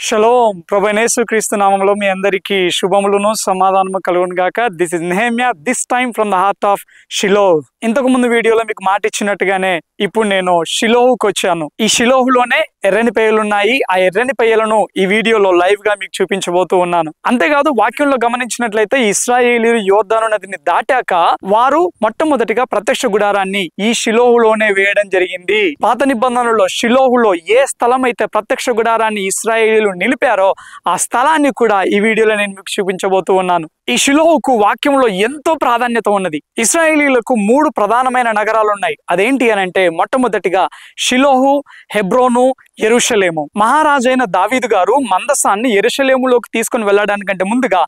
Shalom ప్రభువైన యేసుక్రీస్తు నామములో మీ అందరికీ శుభములను సమాధానము కలుగును గాక. This is Nehemiah, this time from the heart of Shiloh. ఇంతకు ముందు వీడియోలో మీకు మాట ఇచ్చినట్టుగానే ఇప్పుడు నేను షిలోహుకు వచ్చాను. ఈ షిలోహులోనే ఎర్రని పెయ్యలు ఉన్నాయి. ఆ ఎర్రని పెయ్యలను ఈ వీడియోలో లైవ్ గా మీకు చూపించబోతూ ఉన్నాను. అంతేకాదు వాక్యంలో గమనించినట్లయితే ఇశ్రాయేలీయులు యోర్దాను నదిని దాటాక వారు మొట్టమొదటిగా ప్రత్యక్ష గుడారాన్ని ఈ షిలోహులోనే వేయడం జరిగింది. పాత నిబంధనలో షిలోహులో ఏ స్థలం అయితే ప్రత్యక్ష గుడారాన్ని ఇశ్రాయేలీయులు నిలిపారో ఆ స్థలాన్ని కూడా ఈ వీడియోలో నేను మీకు చూపించబోతూ ఉన్నాను. ఈ షిలోహుకు వాక్యంలో ఎంతో ప్రాధాన్యత ఉన్నది. ఇశ్రాయేలీయులకు 3 ప్రధానమైన నగరాలు ఉన్నాయి. అదేంటి అని అంటే మొట్టమొదటిగా షిలోహు, హెబ్రోను, యెరూషలేము. మహారాజైన దావీదు గారు మందసాన్ని యెరూషలేములోకి తీసుకుని వెళ్ళడానికంటే ముందుగా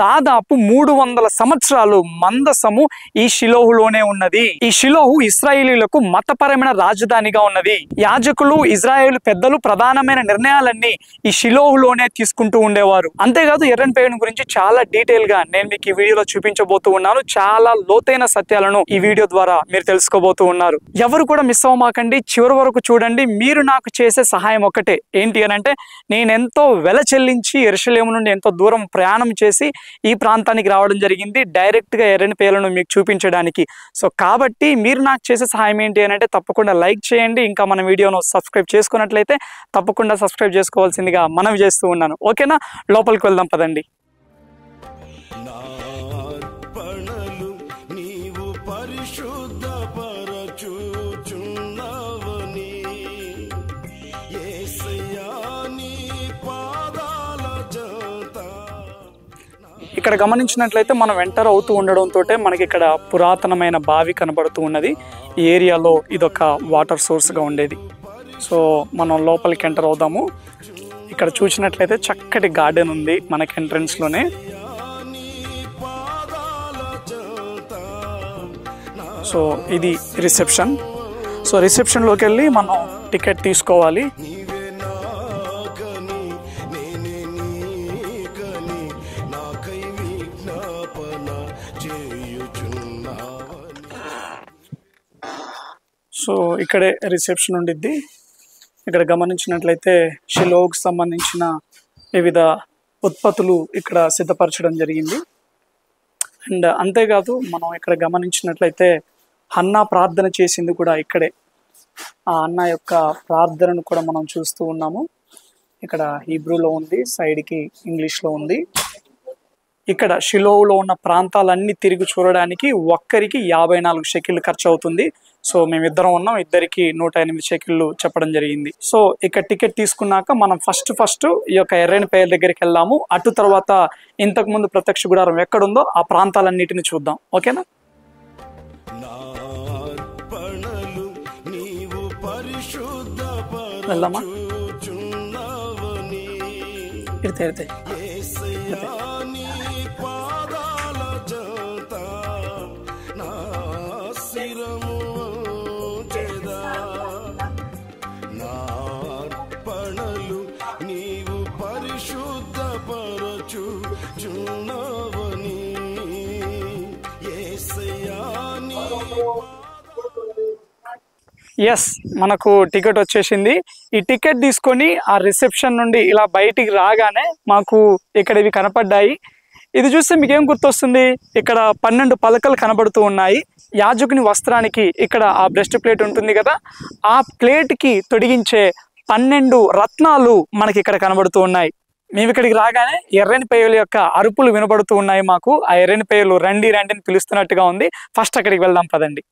దాదాపు 300 సంవత్సరాలు మందసము ఈ షిలోహులోనే ఉన్నది. ఈ షిలోహు ఇశ్రాయేలీయులకు మతపరమైన రాజధానిగా ఉన్నది. యాజకులు, ఇజ్రాయేలు పెద్దలు ప్రధానమైన నిర్ణయాలన్నీ ఈ షిలోహులోనే తీసుకుంటూ ఉండేవారు. అంతేకాదు ఎర్రని పెయ్యను గురించి చాలా డీటెయిల్ గా నేను మీకు ఈ వీడియోలో చూపించబోతూ ఉన్నాను. చాలా లోతైన సత్యాలను ఈ వీడియో ద్వారా మీరు తెలుసుకోబోతూ ఉన్నారు. ఎవరు కూడా మిస్ అవ్వమాకండి, చివరి వరకు చూడండి. మీరు నాకు చేసే సహాయం ఒక్కటే, ఏంటి అని అంటే నేను ఎంతో వెల చెల్లించి యెరూషలేము నుండి ఎంతో దూరం ప్రయాణం చేసి ఈ ప్రాంతానికి రావడం జరిగింది, డైరెక్ట్ గా ఎర్రని పెయ్యలను మీకు చూపించడానికి. సో కాబట్టి మీరు నాకు చేసే సహాయం ఏంటి అని అంటే తప్పకుండా లైక్ చేయండి. ఇంకా మన వీడియోను సబ్స్క్రైబ్ చేసుకున్నట్లయితే తప్పకుండా సబ్స్క్రైబ్ చేసుకోవాల్సిందిగా మనవి చేస్తూ ఉన్నాను. ఓకేనా, లోపలికి వెళ్దాం పదండి. ఇక్కడ గమనించినట్లయితే మనం ఎంటర్ అవుతూ ఉండడంతో మనకి ఇక్కడ పురాతనమైన బావి కనబడుతూ ఉన్నది. ఈ ఏరియాలో ఇదొక వాటర్ సోర్స్గా ఉండేది. సో మనం లోపలికి ఎంటర్ అవుదాము. ఇక్కడ చూసినట్లయితే చక్కటి గార్డెన్ ఉంది మనకి ఎంట్రన్స్లోనే. సో ఇది రిసెప్షన్. సో రిసెప్షన్లోకి వెళ్ళి మనం టికెట్ తీసుకోవాలి. సో ఇక్కడే రిసెప్షన్ ఉండిద్ది. ఇక్కడ గమనించినట్లయితే షిలోహుకు సంబంధించిన వివిధ ఉత్పత్తులు ఇక్కడ సిద్ధపరచడం జరిగింది. అండ్ అంతేకాదు మనం ఇక్కడ గమనించినట్లయితే హన్నా ప్రార్థన చేసింది కూడా ఇక్కడే. ఆ అన్న యొక్క ప్రార్థనను కూడా మనం చూస్తూ ఉన్నాము. ఇక్కడ హీబ్రూలో ఉంది, సైడ్కి ఇంగ్లీష్లో ఉంది. ఇక్కడ షిలోహులో ఉన్న ప్రాంతాలన్నీ తిరిగి చూడడానికి ఒక్కరికి 54 షెకిళ్ళు ఖర్చు అవుతుంది. సో మేమిద్దరం ఉన్నాం, ఇద్దరికి 108 షెకిళ్ళు చెప్పడం జరిగింది. సో ఇక్కడ టికెట్ తీసుకున్నాక మనం ఫస్ట్ ఈ యొక్క ఎర్రని పెయ్యల దగ్గరికి వెళ్దాము. అటు తర్వాత ఇంతకు ముందు ప్రత్యక్ష గుడారం ఎక్కడుందో ఆ ప్రాంతాలన్నిటిని చూద్దాం. ఓకేనా, వెళ్దామా? ఇడితే ఎస్, మనకు టికెట్ వచ్చేసింది. ఈ టికెట్ తీసుకొని ఆ రిసెప్షన్ నుండి ఇలా బయటికి రాగానే మాకు ఇక్కడ ఇవి కనపడ్డాయి. ఇది చూస్తే మీకేం గుర్తొస్తుంది? ఇక్కడ 12 పలకలు కనబడుతూ ఉన్నాయి. యాజకుని వస్త్రానికి ఇక్కడ ఆ బ్రెస్ట్ ప్లేట్ ఉంటుంది కదా, ఆ ప్లేట్కి తొడిగించే 12 రత్నాలు మనకి ఇక్కడ కనబడుతూ ఉన్నాయి. మేము ఇక్కడికి రాగానే ఎర్రని పెయ్యల యొక్క అరుపులు వినబడుతూ ఉన్నాయి మాకు. ఆ ఎర్రని పెయ్యలు రండి రండి అని పిలుస్తున్నట్టుగా ఉంది. ఫస్ట్ అక్కడికి వెళ్దాం పదండి.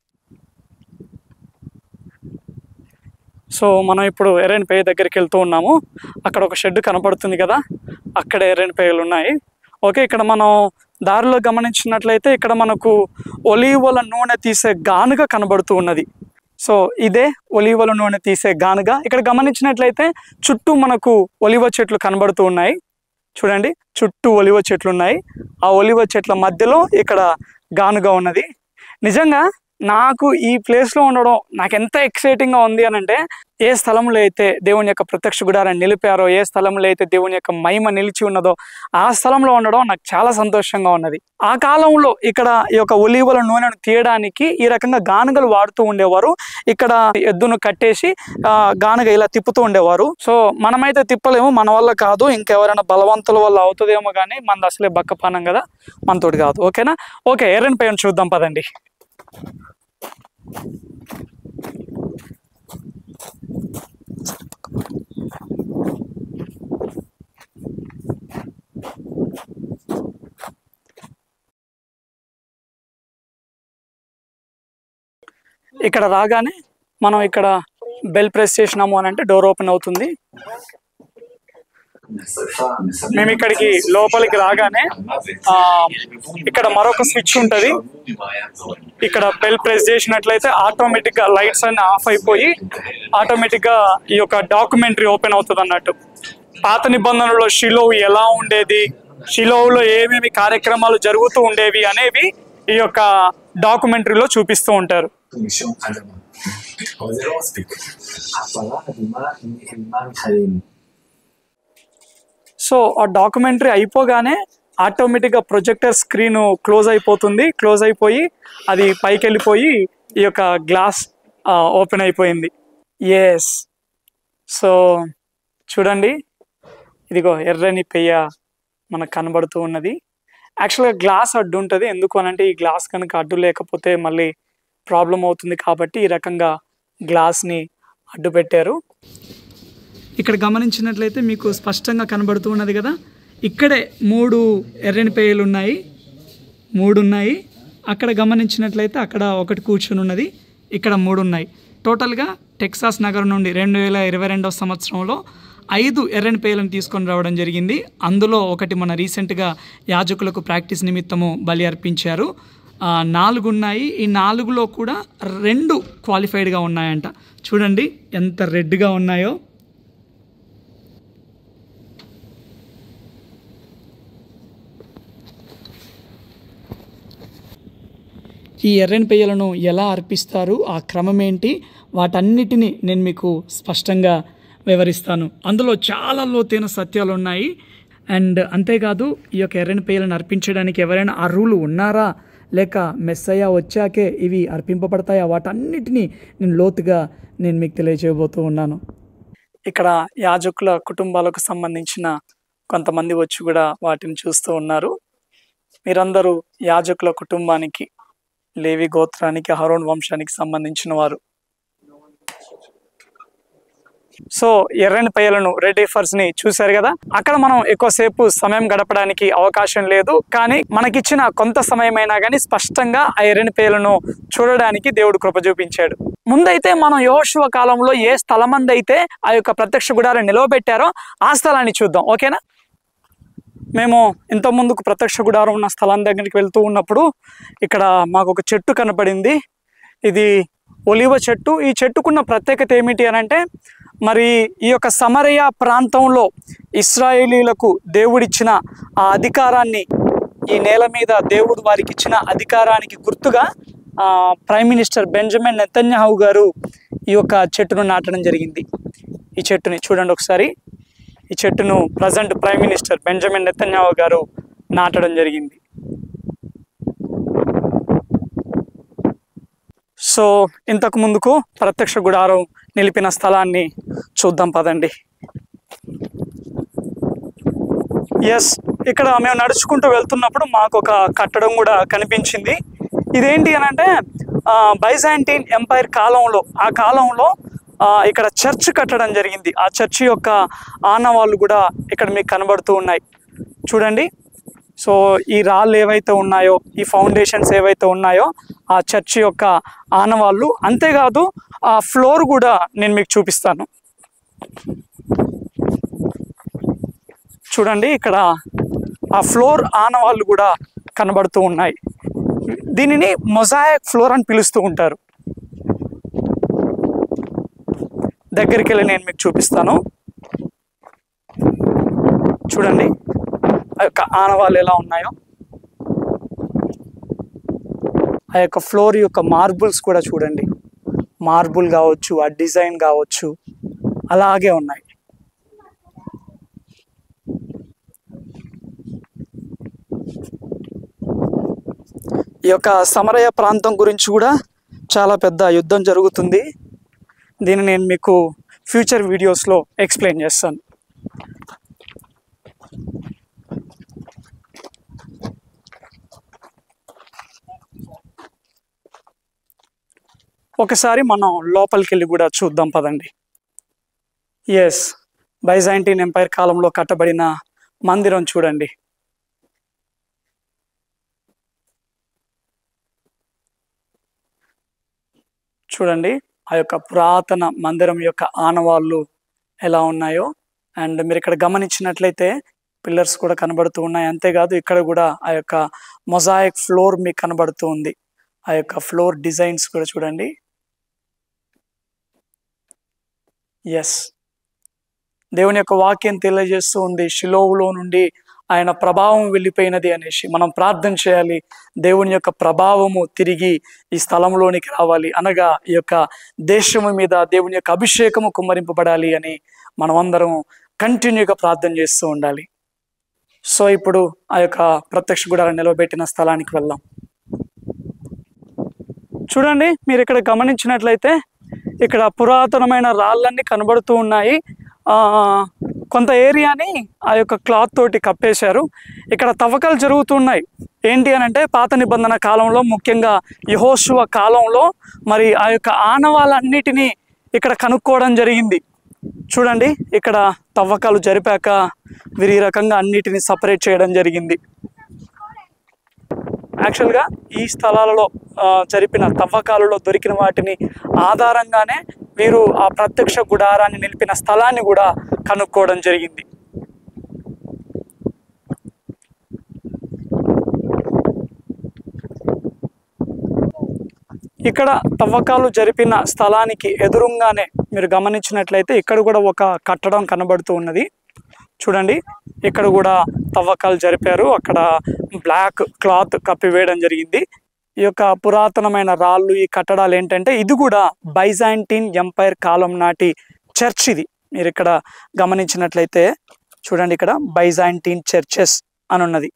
సో మనం ఇప్పుడు ఎర్రని పెయ్య దగ్గరికి వెళ్తూ ఉన్నాము. అక్కడ ఒక షెడ్ కనపడుతుంది కదా, అక్కడ ఎర్రని పెయ్యలు ఉన్నాయి. ఓకే, ఇక్కడ మనం దారిలో గమనించినట్లయితే ఇక్కడ మనకు ఒలీవల నూనె తీసే గానుగ కనబడుతూ ఉన్నది. సో ఇదే ఒలీవల నూనె తీసే గానుగ. ఇక్కడ గమనించినట్లయితే చుట్టూ మనకు ఒలివ చెట్లు కనబడుతూ ఉన్నాయి. చూడండి, చుట్టూ ఒలివ చెట్లు ఉన్నాయి. ఆ ఒలివ చెట్ల మధ్యలో ఇక్కడ గానుగ ఉన్నది. నిజంగా నాకు ఈ ప్లేస్లో ఉండడం నాకు ఎంత ఎక్సైటింగ్గా ఉంది అని అంటే, ఏ స్థలంలో అయితే దేవుని యొక్క ప్రత్యక్ష గుడారాన్ని నిలిపారో, ఏ స్థలంలో అయితే దేవుని యొక్క మహిమ నిలిచి ఉన్నదో ఆ స్థలంలో ఉండడం నాకు చాలా సంతోషంగా ఉన్నది. ఆ కాలంలో ఇక్కడ ఈ యొక్క ఒలీవల నూనెను తీయడానికి ఈ రకంగా గానుగలు వాడుతూ ఉండేవారు. ఇక్కడ ఎద్దును కట్టేసి గానుగ ఇలా తిప్పుతూ ఉండేవారు. సో మనమైతే తిప్పలేము, మన వల్ల కాదు, ఇంకెవరైనా బలవంతుల వల్ల అవుతుందేమో కానీ మనది అసలే బక్కపానం కదా, మనతోటి కాదు. ఓకేనా? ఓకే, ఎర్రని పైన చూద్దాం పదండి. ఇక్కడ రాగానే మనం ఇక్కడ బెల్ ప్రెస్ చేసినాము అని అంటే డోర్ ఓపెన్ అవుతుంది. మేము ఇక్కడికి లోపలికి రాగానే ఇక్కడ మరొక స్విచ్ ఉంటుంది. ఇక్కడ బెల్ ప్రెస్ చేసినట్లయితే ఆటోమేటిక్గా లైట్స్ అన్ని ఆఫ్ అయిపోయి ఆటోమేటిక్గా ఈ యొక్క డాక్యుమెంటరీ ఓపెన్ అవుతుంది అన్నట్టు. పాత నిబంధనలో షిలో ఎలా ఉండేది, షిలోలో ఏమేమి కార్యక్రమాలు జరుగుతూ ఉండేవి అనేవి ఈ యొక్క డాక్యుమెంటరీలో చూపిస్తూ ఉంటారు. సో ఆ డాక్యుమెంటరీ అయిపోగానే ఆటోమేటిక్గా ప్రొజెక్టర్ స్క్రీన్ క్లోజ్ అయిపోతుంది. క్లోజ్ అయిపోయి అది పైకి వెళ్ళిపోయి ఈ యొక్క గ్లాస్ ఓపెన్ అయిపోయింది. ఎస్, సో చూడండి, ఇదిగో ఎర్రని పెయ్య మనకు కనబడుతూ ఉన్నది. యాక్చువల్గా గ్లాస్ అడ్డు ఉంటుంది. ఎందుకు అనంటే ఈ గ్లాస్ కనుక అడ్డు లేకపోతే మళ్ళీ ప్రాబ్లం అవుతుంది కాబట్టి ఈ రకంగా గ్లాస్ని అడ్డు పెట్టారు. ఇక్కడ గమనించినట్లయితే మీకు స్పష్టంగా కనబడుతూ ఉన్నది కదా, ఇక్కడే 3 ఎర్రని పేయలు ఉన్నాయి, 3 ఉన్నాయి. అక్కడ గమనించినట్లయితే అక్కడ ఒకటి కూర్చుని ఉన్నది, ఇక్కడ 3 ఉన్నాయి. టోటల్గా టెక్సాస్ నగరం నుండి 2022వ సంవత్సరంలో 5 ఎర్రని పేయలను తీసుకొని రావడం జరిగింది. అందులో ఒకటి మన రీసెంట్గా యాజకులకు ప్రాక్టీస్ నిమిత్తము బలి అర్పించారు. 4 ఉన్నాయి. ఈ 4లో కూడా 2 క్వాలిఫైడ్గా ఉన్నాయంట. చూడండి ఎంత రెడ్గా ఉన్నాయో. ఈ ఎర్రని పెయ్యలను ఎలా అర్పిస్తారు, ఆ క్రమం ఏంటి, వాటన్నిటినీ నేను మీకు స్పష్టంగా వివరిస్తాను. అందులో చాలా లోతైన సత్యాలు ఉన్నాయి. అండ్ అంతేకాదు, ఈ యొక్క ఎర్రని పెయ్యలను అర్పించడానికి ఎవరైనా అర్హులు ఉన్నారా, లేక మెస్సయ్య వచ్చాకే ఇవి అర్పింపబడతాయా, వాటన్నిటినీ నేను లోతుగా మీకు తెలియజేయబోతూ ఉన్నాను. ఇక్కడ యాజకుల కుటుంబాలకు సంబంధించిన కొంతమంది వచ్చి కూడా వాటిని చూస్తూ ఉన్నారు. మీరందరూ యాజకుల కుటుంబానికి, లేవి గోత్రానికి, అహరోన్ వంశానికి సంబంధించిన వారు. సో ఎర్రని పెయ్యలను, రెడ్ వేఫర్స్ని చూశారు కదా. అక్కడ మనం ఎక్కువసేపు సమయం గడపడానికి అవకాశం లేదు, కానీ మనకిచ్చిన కొంత సమయమైనా కానీ స్పష్టంగా ఆ ఎర్రని పెయ్యలను చూడడానికి దేవుడు కృప చూపించాడు. ముందైతే మనం యెహోషువ కాలంలో ఏ స్థలమందు అయితే ఆ యొక్క ప్రత్యక్ష గుడారాన్ని నిలవబెట్టారో ఆ స్థలాన్ని చూద్దాం. ఓకేనా? మేము ఇంతకుముందుకు ప్రత్యక్ష గుడారం ఉన్న స్థలం దగ్గరికి వెళ్తూ ఉన్నప్పుడు ఇక్కడ మాకు ఒక చెట్టు కనపడింది. ఇది ఒలివ చెట్టు. ఈ చెట్టుకున్న ప్రత్యేకత ఏమిటి అని అంటే, మరి ఈ యొక్క సమరయ ప్రాంతంలో ఇశ్రాయేలీలకు దేవుడిచ్చిన ఆ అధికారాన్ని, ఈ నేల మీద దేవుడు వారికి ఇచ్చిన అధికారానికి గుర్తుగా ప్రైమ్ మినిస్టర్ బెంజమిన్ నెతన్యాహు గారు ఈ యొక్క చెట్టును నాటడం జరిగింది. ఈ చెట్టుని చూడండి ఒకసారి. ఈ చెట్టును present prime minister Benjamin Netanyahu గారు నాటడం జరిగింది. సో ఇంతకు ముందుకు ప్రత్యక్ష గుడారం నిలిపిన స్థలాన్ని చూద్దాం పదండి. ఎస్, ఇక్కడ మేము నడుచుకుంటూ వెళ్తున్నప్పుడు మాకు ఒక కట్టడం కూడా కనిపించింది. ఇదేంటి అని అంటే, బైజాంటైన్ ఎంపైర్ కాలంలో, ఆ కాలంలో ఇక్కడ చర్చ్ కట్టడం జరిగింది. ఆ చర్చ్ యొక్క ఆనవాళ్ళు కూడా ఇక్కడ మీకు కనబడుతూ ఉన్నాయి. చూడండి. సో ఈ రాళ్ళు ఏవైతే ఉన్నాయో, ఈ ఫౌండేషన్స్ ఏవైతే ఉన్నాయో ఆ చర్చ్ యొక్క ఆనవాళ్ళు. అంతేకాదు ఆ ఫ్లోర్ కూడా నేను మీకు చూపిస్తాను. చూడండి, ఇక్కడ ఆ ఫ్లోర్ ఆనవాళ్ళు కూడా కనబడుతూ ఉన్నాయి. దీనిని మొజాయిక్ ఫ్లోర్ అని పిలుస్తూ ఉంటారు. దగ్గరికి వెళ్ళి నేను మీకు చూపిస్తాను. చూడండి ఆ యొక్క ఆనవాళ్ళు ఎలా ఉన్నాయో. ఆ యొక్క ఫ్లోర్ యొక్క మార్బుల్స్ కూడా చూడండి, మార్బుల్ కావచ్చు, ఆ డిజైన్ కావచ్చు, అలాగే ఉన్నాయి. ఈ యొక్క సమరయ ప్రాంతం గురించి కూడా చాలా పెద్ద యుద్ధం జరుగుతుంది. దీన్ని నేను మీకు ఫ్యూచర్ వీడియోస్లో ఎక్స్ప్లెయిన్ చేస్తాను. ఒకసారి మనం లోపలికి వెళ్ళి కూడా చూద్దాం పదండి. ఎస్, బైజాంటిన్ ఎంపైర్ కాలంలో కట్టబడిన మందిరం చూడండి. చూడండి ఆ యొక్క పురాతన మందిరం యొక్క ఆనవాళ్ళు ఎలా ఉన్నాయో. అండ్ మీరు ఇక్కడ గమనించినట్లయితే పిల్లర్స్ కూడా కనబడుతూ ఉన్నాయి. అంతేకాదు ఇక్కడ కూడా ఆ యొక్క మొజాయిక్ ఫ్లోర్ మీకు కనబడుతూ ఉంది. ఆ యొక్క ఫ్లోర్ డిజైన్స్ కూడా చూడండి. ఎస్, దేవుని యొక్క వాక్యం తెలియజేస్తూ ఉంది, షిలోహులో నుండి ఆయన ప్రభావం వెళ్ళిపోయినది అనేసి. మనం ప్రార్థన చేయాలి, దేవుని యొక్క ప్రభావము తిరిగి ఈ స్థలంలోనికి రావాలి, అనగా ఈ యొక్క దేశము మీద దేవుని యొక్క అభిషేకము కుమ్మరింపబడాలి అని మనమందరం కంటిన్యూగా ప్రార్థన చేస్తూ ఉండాలి. సో ఇప్పుడు ఆ యొక్క ప్రత్యక్ష గుడారాన్ని నిలవబెట్టిన స్థలానికి వెళ్దాం. చూడండి, మీరు ఇక్కడ గమనించినట్లయితే ఇక్కడ పురాతనమైన రాళ్ళన్నీ కనబడుతూ ఉన్నాయి. కొంత ఏరియాని ఆ యొక్క క్లాత్ తోటి కప్పేశారు. ఇక్కడ తవ్వకాలు జరుగుతున్నాయి. ఏంటి అని అంటే పాత నిబంధన కాలంలో, ముఖ్యంగా యెహోషువ కాలంలో మరి ఆ యొక్క ఆనవాళ్ళన్నిటినీ ఇక్కడ కనుక్కోవడం జరిగింది. చూడండి, ఇక్కడ తవ్వకాలు జరిపాక వీరు ఈ రకంగా అన్నిటిని సపరేట్ చేయడం జరిగింది. యాక్చువల్గా ఈ స్థలాలలో జరిపిన తవ్వకాలలో దొరికిన వాటిని ఆధారంగానే వీరు ఆ ప్రత్యక్ష గుడారాన్ని నిలిపిన స్థలాన్ని కూడా కనుక్కోవడం జరిగింది. ఇక్కడ తవ్వకాలు జరిపిన స్థలానికి ఎదురుగానే మీరు గమనించినట్లయితే ఇక్కడ కూడా ఒక కట్టడం కనబడుతూ ఉన్నది. చూడండి, ఇక్కడ కూడా తవ్వకాలు జరిపారు. అక్కడ బ్లాక్ క్లాత్ కప్పివేయడం జరిగింది. ఈ యొక్క పురాతనమైన రాళ్ళు, ఈ కట్టడాలు ఏంటంటే ఇది కూడా బైజాంటిన్ ఎంపైర్ కాలం నాటి చర్చ్. ఇది మీరు ఇక్కడ గమనించినట్లయితే చూడండి, ఇక్కడ బైజాంటిన్ చర్చెస్ అని ఉన్నది.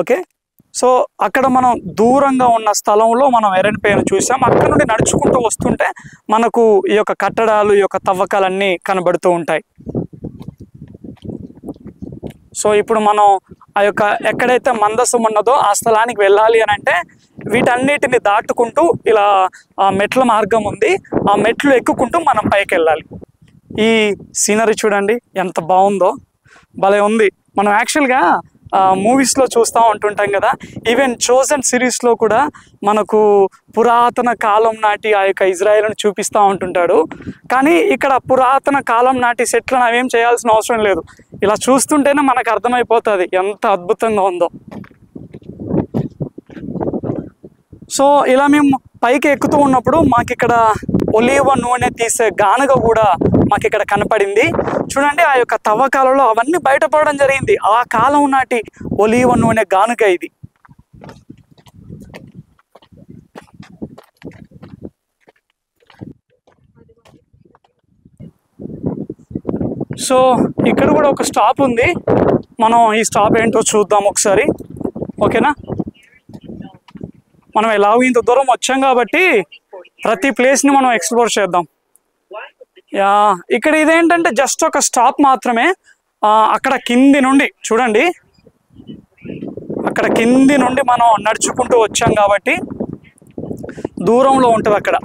ఓకే, సో అక్కడ మనం దూరంగా ఉన్న స్థలంలో మనం ఎరణ్పేను చూసాం. అక్కడ నుండి నడుచుకుంటూ వస్తుంటే మనకు ఈ యొక్క కట్టడాలు, ఈ యొక్క తవ్వకాలన్నీ కనబడుతూ ఉంటాయి. సో ఇప్పుడు మనం ఆ యొక్క ఎక్కడైతే మందసం ఉన్నదో ఆ స్థలానికి వెళ్ళాలి అని అంటే వీటన్నిటిని దాటుకుంటూ ఇలా మెట్ల మార్గం ఉంది, ఆ మెట్లు ఎక్కుకుంటూ మనం పైకి వెళ్ళాలి. ఈ సీనరీ చూడండి ఎంత బాగుందో, భలే ఉంది. మనం యాక్చువల్గా మూవీస్లో చూస్తూ ఉంటుంటాం కదా, ఈవెన్ చోజన్ సిరీస్లో కూడా మనకు పురాతన కాలం నాటి ఆ యొక్క ఇజ్రాయెల్ను చూపిస్తూ ఉంటుంటాడు. కానీ ఇక్కడ పురాతన కాలం నాటి సెట్లను అవేం చేయాల్సిన అవసరం లేదు. ఇలా చూస్తుంటేనే మనకు అర్థమైపోతుంది ఎంత అద్భుతంగా ఉందో. సో ఇలా మేము పైకి ఎక్కుతూ ఉన్నప్పుడు మాకు ఇక్కడ ఒలీవ నూనె తీసే గానుగ కూడా మాకు ఇక్కడ కనపడింది. చూడండి, ఆ యొక్క తవ్వకాలలో అవన్నీ బయటపడడం జరిగింది. ఆ కాలం నాటి ఒలీవ నూనె గానుగ ఇది. సో ఇక్కడ కూడా ఒక స్టాప్ ఉంది. మనం ఈ స్టాప్ ఏంటో చూద్దాం ఒకసారి. ఓకేనా, మనం ఎలాగో ఇంత దూరం వచ్చాం కాబట్టి ప్రతి ప్లేస్ని మనం ఎక్స్ప్లోర్ చేద్దాం. ఇక్కడ ఇదేంటంటే జస్ట్ ఒక స్టాప్ మాత్రమే. అక్కడ కింది నుండి చూడండి, అక్కడ కింది నుండి మనం నడుచుకుంటూ వచ్చాం కాబట్టి దూరంలో ఉంటుంది. అక్కడ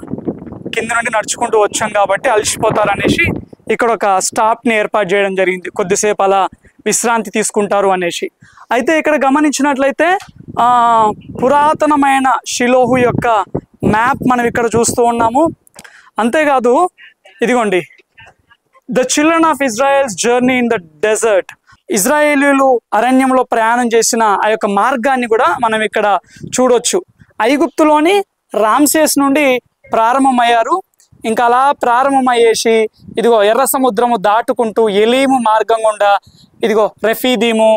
కింది నుండి నడుచుకుంటూ వచ్చాం కాబట్టి అలసిపోతారనేసి ఇక్కడ ఒక స్టాప్ని ఏర్పాటు చేయడం జరిగింది. కొద్దిసేపు అలా విశ్రాంతి తీసుకుంటారు అనేసి. అయితే ఇక్కడ గమనించినట్లయితే పురాతనమైన షిలోహు యొక్క మ్యాప్ మనం ఇక్కడ చూస్తూ ఉన్నాము. అంతేకాదు ఇదిగోండి, the children of Israel's journey in the desert. ఇజ్రాయేలీలు అరణ్యంలో ప్రయాణం చేసిన ఆ యొక్క మార్గాన్ని కూడా మనం ఇక్కడ చూడొచ్చు. ఐగుప్తులోని రామ్సేస్ నుండి ప్రారంభమయ్యారు. ఇంకా అలా ప్రారంభమయ్యేసి ఇదిగో ఎర్ర సముద్రము దాటుకుంటూ ఎలీము మార్గం గుండా ఇదిగో రెఫీదీము,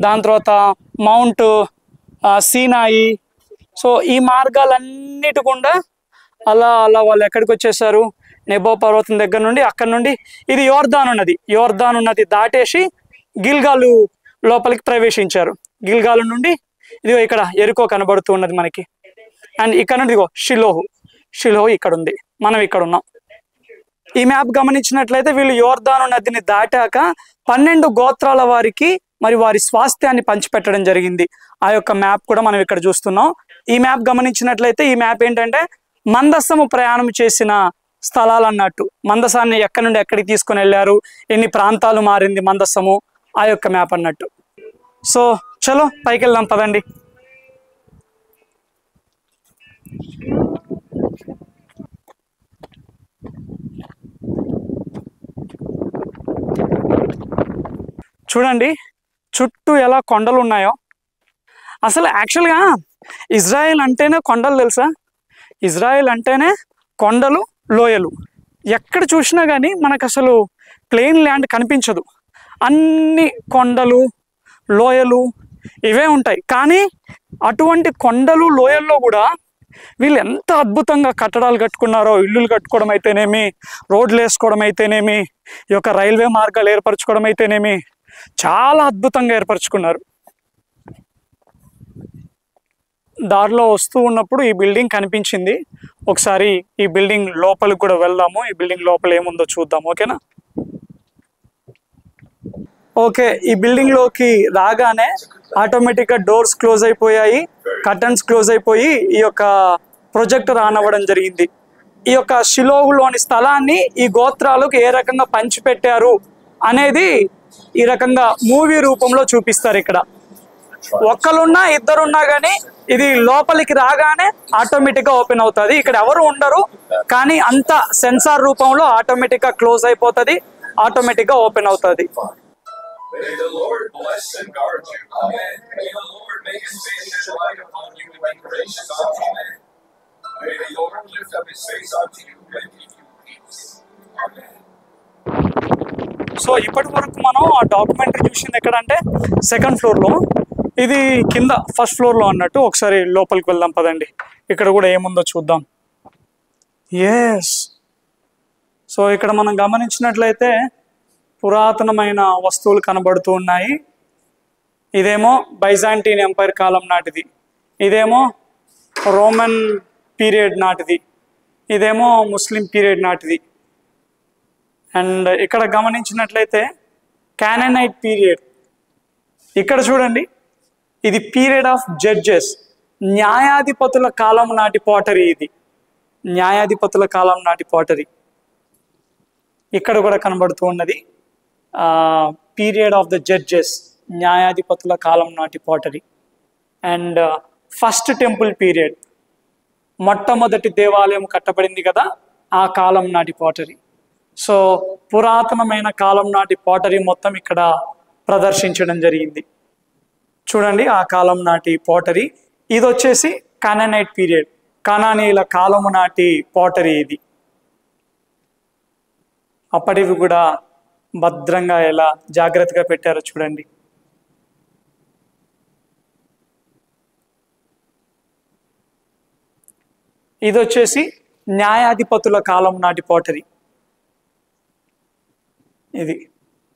దాని తర్వాత మౌంట్ సీనాయి, సో ఈ మార్గాలన్నిటి గుండా అలా అలా వాళ్ళు ఎక్కడికి వచ్చేసారు, నెబో పర్వతం దగ్గర నుండి, అక్కడ నుండి ఇది యోర్దాను నది దాటేసి గిల్గాలు లోపలికి ప్రవేశించారు. గిల్గాలు నుండి ఇదిగో ఇక్కడ ఎరుకో కనబడుతూ ఉన్నది మనకి. అండ్ ఇక్కడ నుండి ఇదిగో షిలోహు ఇక్కడ ఉంది, మనం ఇక్కడ ఉన్నాం. ఈ మ్యాప్ గమనించినట్లయితే వీళ్ళు యోర్దాను నదిని దాటాక 12 గోత్రాల వారికి మరి వారి స్వాస్థ్యాన్ని పంచిపెట్టడం జరిగింది. ఆ యొక్క మ్యాప్ కూడా మనం ఇక్కడ చూస్తున్నాం. ఈ మ్యాప్ గమనించినట్లయితే ఈ మ్యాప్ ఏంటంటే మందస్సము ప్రయాణం చేసిన స్థలాలు అన్నట్టు. మందసాన్ని ఎక్కడి నుండి ఎక్కడికి తీసుకొని వెళ్ళారు, ఎన్ని ప్రాంతాలు మారింది మందస్సము, ఆ యొక్క మ్యాప్ అన్నట్టు. సో చలో పైకి వెళ్దాం పదండి. చూడండి చుట్టూ ఎలా కొండలు ఉన్నాయో. అసలు యాక్చువల్గా ఇజ్రాయెల్ అంటేనే కొండలు తెలుసా, ఇజ్రాయెల్ అంటేనే కొండలు లోయలు. ఎక్కడ చూసినా కానీ మనకు అసలు ప్లెయిన్ ల్యాండ్ కనిపించదు, అన్ని కొండలు లోయలు ఇవే ఉంటాయి. కానీ అటువంటి కొండలు లోయల్లో కూడా వీళ్ళు ఎంత అద్భుతంగా కట్టడాలు కట్టుకున్నారో, ఇల్లులు కట్టుకోవడం అయితేనేమి, రోడ్లు వేసుకోవడం అయితేనేమి, ఈ యొక్క రైల్వే మార్గాలు ఏర్పరచుకోవడం అయితేనేమి, చాలా అద్భుతంగా ఏర్పరచుకున్నారు. దారిలో వస్తూ ఉన్నప్పుడు ఈ బిల్డింగ్ కనిపించింది. ఒకసారి ఈ బిల్డింగ్ లోపలికి కూడా వెళ్దాము, ఈ బిల్డింగ్ లోపల ఏముందో చూద్దాం. ఓకేనా? ఓకే, ఈ బిల్డింగ్ లోకి రాగానే ఆటోమేటిక్గా డోర్స్ క్లోజ్ అయిపోయాయి, కర్టన్స్ క్లోజ్ అయిపోయి ఈ యొక్క ప్రొజెక్టర్ ఆన్ అవ్వడం జరిగింది. ఈ యొక్క షిలోహులోని స్థలాన్ని ఈ గోత్రాలకు ఏ రకంగా పంచిపెట్టారు అనేది ఈ రకంగా మూవీ రూపంలో చూపిస్తారు. ఇక్కడ ఒక్కరున్నా ఇద్దరున్నా కానీ ఇది లోపలికి రాగానే ఆటోమేటిక్గా ఓపెన్ అవుతుంది. ఇక్కడ ఎవరు ఉండరు, కానీ అంత సెన్సార్ రూపంలో ఆటోమేటిక్గా క్లోజ్ అయిపోతుంది, ఆటోమేటిక్గా ఓపెన్ అవుతుంది. May the Lord bless and guard you. Amen. May the Lord make his face to shine upon you and be gracious unto you. Amen. May the Lord lift up his face unto you and give you peace. Amen. So ఇప్పటి వరకు మనం ఆ documentary చూసింది ఎక్కడంటే second ఫ్లోర్లో, ఇది కింద first ఫ్లోర్లో అన్నట్టు. ఒకసారి లోపలికి వెళ్దాం పదండి, ఇక్కడ కూడా ఏముందో చూద్దాం. ఎస్, సో ఇక్కడ మనం గమనించినట్లయితే పురాతనమైన వస్తువులు కనబడుతూ ఉన్నాయి. ఇదేమో బైజాంటీన్ ఎంపైర్ కాలం నాటిది, ఇదేమో రోమన్ పీరియడ్ నాటిది, ఇదేమో ముస్లిం పీరియడ్ నాటిది. అండ్ ఇక్కడ గమనించినట్లయితే కానానైట్ పీరియడ్. ఇక్కడ చూడండి, ఇది పీరియడ్ ఆఫ్ జడ్జెస్, న్యాయాధిపతుల కాలం నాటి పాటరీ. ఇది న్యాయాధిపతుల కాలం నాటి పాటరీ. ఇక్కడ కూడా కనబడుతూ ఉన్నది పీరియడ్ ఆఫ్ ద జడ్జెస్, న్యాయాధిపతుల కాలం నాటి pottery. And first temple period, మొట్టమొదటి దేవాలయం కట్టబడింది కదా, ఆ కాలం నాటి పాటరీ. సో పురాతనమైన కాలం నాటి పాటరీ మొత్తం ఇక్కడ ప్రదర్శించడం జరిగింది. చూడండి ఆ కాలం నాటి పాటరీ. ఇది వచ్చేసి కానానైట్ పీరియడ్, కనానీయుల కాలము నాటి పాటరీ. ఇది అప్పటివి కూడా భద్రంగా ఎలా జాగ్రత్తగా పెట్టారో చూడండి. ఇది వచ్చేసి న్యాయాధిపతుల కాలం నాటి పాటరీ.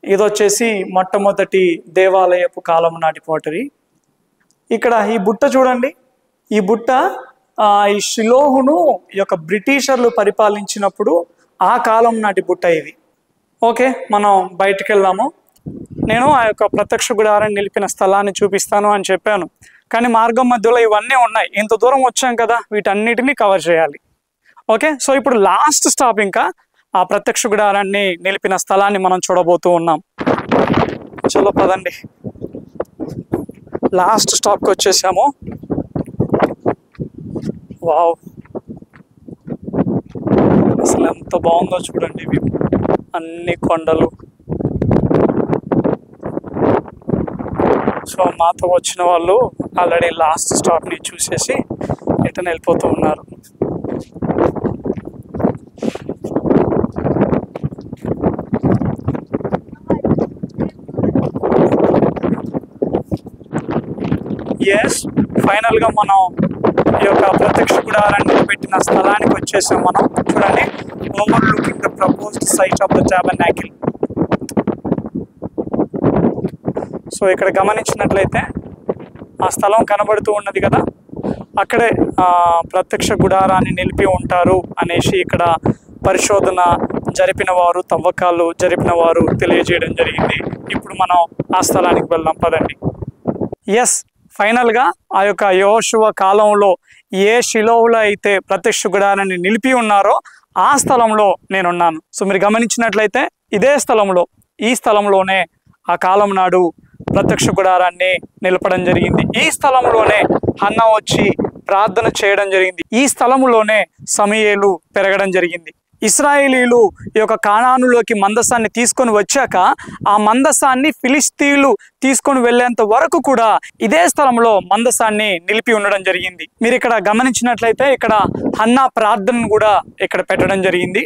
ఇది వచ్చేసి మొట్టమొదటి దేవాలయపు కాలం నాటి పాటరీ. ఇక్కడ ఈ బుట్ట చూడండి, ఈ బుట్ట ఈ షిలోహును ఈ యొక్క బ్రిటిషర్లు పరిపాలించినప్పుడు ఆ కాలం నాటి బుట్ట ఇది. ఓకే, మనం బయటికి వెళ్దాము. నేను ఆ యొక్క ప్రత్యక్ష గుడారాన్ని నిలిపిన స్థలాన్ని చూపిస్తాను అని చెప్పాను, కానీ మార్గం మధ్యలో ఇవన్నీ ఉన్నాయి. ఇంత దూరం వచ్చాం కదా, వీటన్నిటిని కవర్ చేయాలి. ఓకే, సో ఇప్పుడు లాస్ట్ స్టాప్, ఇంకా ఆ ప్రత్యక్ష గుడారాన్ని నిలిపిన స్థలాన్ని మనం చూడబోతూ ఉన్నాం. చలో పదండి, లాస్ట్ స్టాప్కి వచ్చేసాము. వావ్, అసలు ఎంత బాగుందో చూడండి, వ్యూ, అన్ని కొండలు. సో మాతో వచ్చిన వాళ్ళు ఆల్రెడీ లాస్ట్ స్టాప్ని చూసేసి రిటర్న్ వెళ్ళిపోతూ ఉన్నారు. ఎస్, ఫైనల్గా మనం ఈ యొక్క ప్రత్యక్ష గుడారాన్ని పెట్టిన స్థలానికి వచ్చేసాం మనం. చూడండి, overlooking the proposed site of the tabernacle. So ఇక్కడ గమనించినట్లయితే ఆ స్థలం కనబడుతూ ఉన్నది కదా, అక్కడే ప్రత్యక్ష గుడారాన్ని నిలిపి ఉంటారు అనేసి ఇక్కడ పరిశోధన జరిపిన వారు, తవ్వకాలు జరిపిన వారు తెలియజేయడం జరిగింది. ఇప్పుడు మనం ఆ స్థలానికి వెళ్దాం, పదండి. ఎస్, ఫైనల్గా ఆ యొక్క యెహోషువ కాలంలో ఏ షిలోహులో అయితే ప్రత్యక్ష గుడారాన్ని నిలిపి ఉన్నారో ఆ స్థలంలో నేనున్నాను. సో మీరు గమనించినట్లయితే ఇదే స్థలంలో, ఈ స్థలంలోనే ఆ కాలం నాడు ప్రత్యక్ష గుడారాన్ని నిలపడం జరిగింది. ఈ స్థలంలోనే హన్నా వచ్చి ప్రార్థన చేయడం జరిగింది. ఈ స్థలంలోనే సమూయేలు పెరగడం జరిగింది. ఇశ్రాయేలీలు ఈ యొక్క కానానులోకి మందసాన్ని తీసుకొని వచ్చాక ఆ మందసాన్ని ఫిలిస్తీన్లు తీసుకొని వెళ్ళేంత వరకు కూడా ఇదే స్థలంలో మందసాన్ని నిలిపి ఉండడం జరిగింది. మీరు ఇక్కడ గమనించినట్లయితే ఇక్కడ హన్నా ప్రార్థనను కూడా ఇక్కడ పెట్టడం జరిగింది.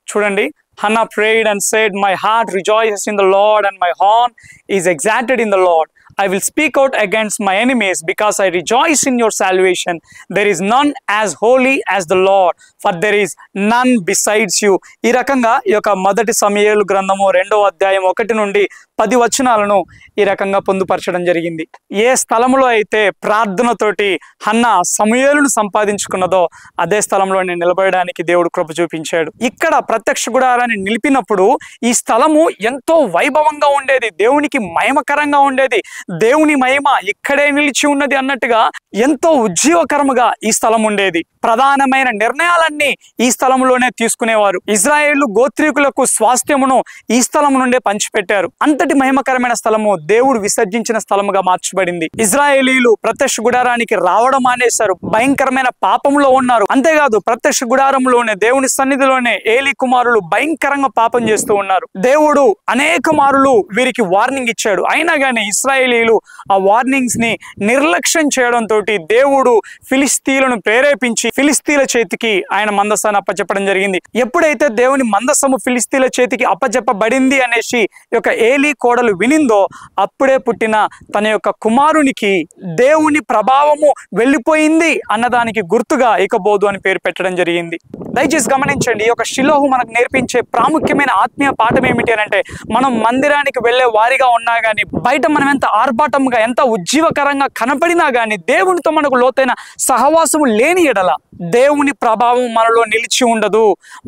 చూడండి, Hannah prayed and said, "My heart rejoices in the Lord and my horn is exalted in the Lord. I will speak out against my enemies because I rejoice in your salvation. There is none as holy as the Lord, for there is none besides you." ఈ రకంగా ఈ యొక్క మొదటి సమూయేలు గ్రంథము 2వ అధ్యాయం 1 నుండి 10 వచనాలను ఈ రకంగా పొందుపరచడం జరిగింది. ఏ స్థలంలో అయితే ప్రార్థనతోటి హన్నా సమూయేలును సంపాదించుకున్నదో అదే స్థలంలో నేను నిలబడడానికి దేవుడు కృప చూపించాడు. ఇక్కడ ప్రత్యక్ష గుడారాన్ని నిలిపినప్పుడు ఈ స్థలము ఎంతో వైభవంగా ఉండేది, దేవునికి మహిమకరంగా ఉండేది. దేవుని మహిమ ఇక్కడే నిలిచి ఉన్నది అన్నట్టుగా ఎంతో ఉజ్జీవకరముగా ఈ స్థలం ఉండేది. ప్రధానమైన నిర్ణయాలన్నీ ఈ స్థలంలోనే తీసుకునేవారు. ఇజ్రాయేలు గోత్రీకులకు స్వాస్థ్యమును ఈ స్థలం నుండే పంచిపెట్టారు. అంతటి మహిమకరమైన స్థలము దేవుడు విసర్జించిన స్థలముగా మార్చబడింది. ఇజ్రాయేలీలు ప్రత్యక్ష గుడారానికి రావడం మానేశారు, భయంకరమైన పాపంలో ఉన్నారు. అంతేకాదు ప్రత్యక్ష గుడారంలోనే దేవుని సన్నిధిలోనే ఏలీ కుమారులు భయంకరంగా పాపం చేస్తూ ఉన్నారు. దేవుడు అనేక మారులు వీరికి వార్నింగ్ ఇచ్చాడు. అయినా కానీ ఇశ్రాయేలీలు ఆ వార్నింగ్స్ ని నిర్లక్ష్యం చేయడంతో దేవుడు ఫిలిస్తీన్లను ప్రేరేపించి ఫిలిస్తీన్ల చేతికి ఆయన మందసాన్ని అప్పచెప్పడం జరిగింది. ఎప్పుడైతే దేవుని మందసము ఫిలిస్తీన్ల చేతికి అప్పచెప్పబడింది అనేసి యొక్క ఏలీ కోడలు వినిందో అప్పుడే పుట్టిన తన యొక్క కుమారునికి దేవుని ప్రభావము వెళ్ళిపోయింది అన్నదానికి గుర్తుగా ఇకబోదు అని పేరు పెట్టడం జరిగింది. దయచేసి గమనించండి, ఈ యొక్క షిలోహు మనకు నేర్పించే ప్రాముఖ్యమైన ఆత్మీయ పాఠం ఏమిటి అని అంటే, మనం మందిరానికి వెళ్లే వారిగా ఉన్నా గానీ, బయట మనం ఎంత ఆర్భాటంగా ఎంత ఉజ్జీవకరంగా కనపడినా గానీ, దేవునితో మనకు లోతైన సహవాసము లేని ఎడల దేవుని ప్రభావం మనలో నిలిచి ఉండదు.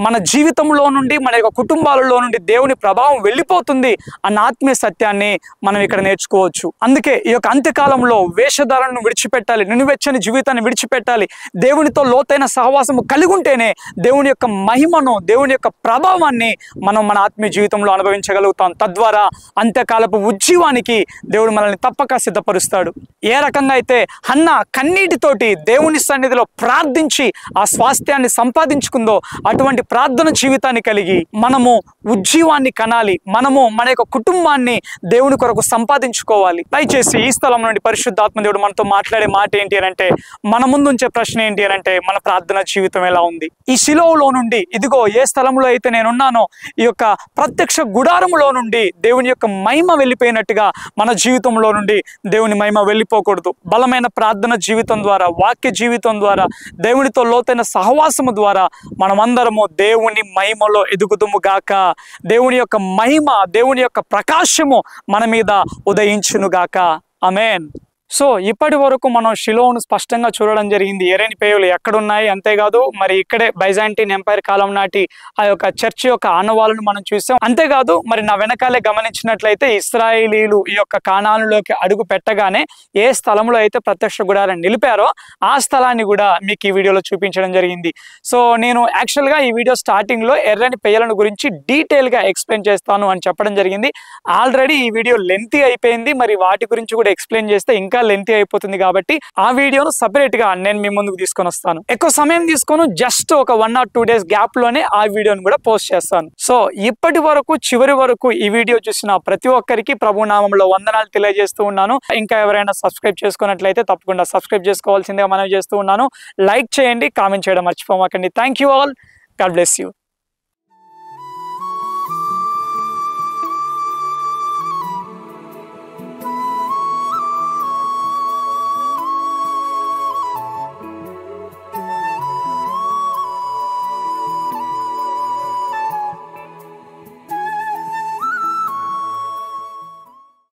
మన జీవితంలో నుండి, మన యొక్క కుటుంబాలలో నుండి దేవుని ప్రభావం వెళ్ళిపోతుంది అన్న ఆత్మీయ సత్యాన్ని మనం ఇక్కడ నేర్చుకోవచ్చు. అందుకే ఈ యొక్క అంత్యకాలంలో వేషధారణను విడిచిపెట్టాలి, నిలువెచ్చని జీవితాన్ని విడిచిపెట్టాలి. దేవునితో లోతైన సహవాసము కలిగి ఉంటేనే దేవుని యొక్క మహిమను, దేవుని యొక్క ప్రభావాన్ని మనం మన ఆత్మీయ జీవితంలో అనుభవించగలుగుతాం. తద్వారా అంత్యకాలపు ఉజ్జీవానికి దేవుడు మనల్ని తప్పక సిద్ధపరుస్తాడు. ఏ రకంగా అయితే హన్నా కన్నీటితోటి దేవుని సన్నిధిలో ప్రార్థించి ఆ స్వాస్థ్యాన్ని సంపాదించుకుందో అటువంటి ప్రార్థన జీవితాన్ని కలిగి మనము ఉజ్జీవాన్ని కనాలి. మనము మన యొక్క కుటుంబాన్ని దేవుని కొరకు సంపాదించుకోవాలి. దయచేసి ఈ స్థలం నుండి పరిశుద్ధాత్మ దేవుడు మనతో మాట్లాడే మాట ఏంటి అని అంటే, మన ముందు ఉంచే ప్రశ్న ఏంటి అని అంటే, మన ప్రార్థన జీవితం ఎలా ఉంది? ఈ షిలోహులో నుండి, ఇదిగో ఏ స్థలంలో అయితే నేనున్నానో ఈ యొక్క ప్రత్యక్ష గుడారములో నుండి దేవుని యొక్క మహిమ వెళ్ళిపోయినట్టుగా మన జీవితంలో నుండి దేవుని మహిమ వెళ్ళిపోకూడదు. బలమైన ప్రార్థన జీవితం ద్వారా, వాక్య జీవితం ద్వారా, దేవునితో లోతైన సహవాసము ద్వారా మనమందరము దేవుని మహిమలో ఎదుగుదుము గాక. దేవుని యొక్క మహిమ, దేవుని యొక్క ప్రకాశము మన మీద ఉదయించును గాక. ఆమేన్. సో ఇప్పటి వరకు మనం షిలోను స్పష్టంగా చూడడం జరిగింది. ఎరేని పేయులు ఎక్కడున్నాయి, అంతేకాదు మరి ఇక్కడే బైజాంటిన్ ఎంపైర్ కాలం నాటి ఆ యొక్క చర్చ్ యొక్క ఆనవాళ్ళను మనం చూసాం. అంతేకాదు మరి నా వెనకాలే గమనించినట్లయితే ఇశ్రాయేలీలు ఈ యొక్క కానానులోకి అడుగు పెట్టగానే ఏ స్థలంలో అయితే ప్రత్యక్ష గుడారాన్ని నిలిపారో ఆ స్థలాన్ని కూడా మీకు ఈ వీడియోలో చూపించడం జరిగింది. సో నేను యాక్చువల్గా ఈ వీడియో స్టార్టింగ్లో ఎర్రని పేయలను గురించి డీటెయిల్గా ఎక్స్ప్లెయిన్ చేస్తాను అని చెప్పడం జరిగింది. ఆల్రెడీ ఈ వీడియో లెంతీ అయిపోయింది, మరి వాటి గురించి కూడా ఎక్స్ప్లెయిన్ చేస్తే ఇంకా లెంతీ అయిపోతుంది కాబట్టి ఆ వీడియోను సపరేట్ గా నేను మీ ముందుకు తీసుకొని వస్తాను. ఎక్కువ సమయం తీసుకొని జస్ట్ ఒక 1 or 2 days గ్యాప్ లోనే ఆ వీడియోను కూడా పోస్ట్ చేస్తాను. సో ఇప్పటి వరకు చివరి వరకు ఈ వీడియో చూసిన ప్రతి ఒక్కరికి ప్రభు నామములో వందనాలు తెలియజేస్తూ ఉన్నాను. ఇంకా ఎవరైనా సబ్స్క్రైబ్ చేసుకున్నట్లయితే తప్పకుండా సబ్స్క్రైబ్ చేసుకోవాల్సిందిగా మనవి చేస్తూ ఉన్నాను. లైక్ చేయండి, కామెంట్ చేయడం మర్చిపోమాకండి. Thank you all. God bless you.